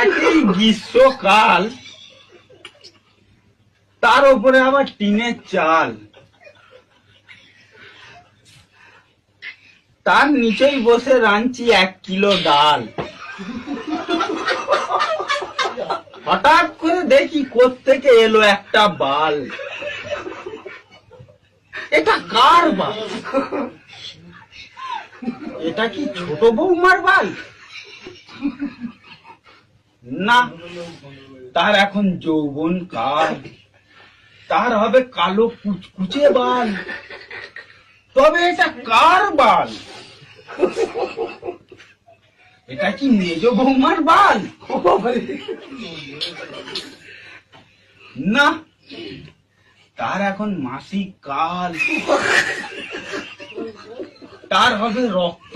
একই গ্রীষ্মকাল, তার উপরে আবার টিনের চাল, তার নিচেই বসে রাঁধছি 1 কিলো ডাল। হঠাৎ করে দেখি কোত্থেকে এলো একটা বাল। এটা কার বাল? এটা কি ছোট বৌমার বাল? না, তার এখন যৌবন কাল, তার হবে কালো কুচকুচে বাল। তবে এটা কার বাল? এটা কি মেজ বৌমার বাল? না, তার এখন মাসিক কাল, তার হবে রক্ত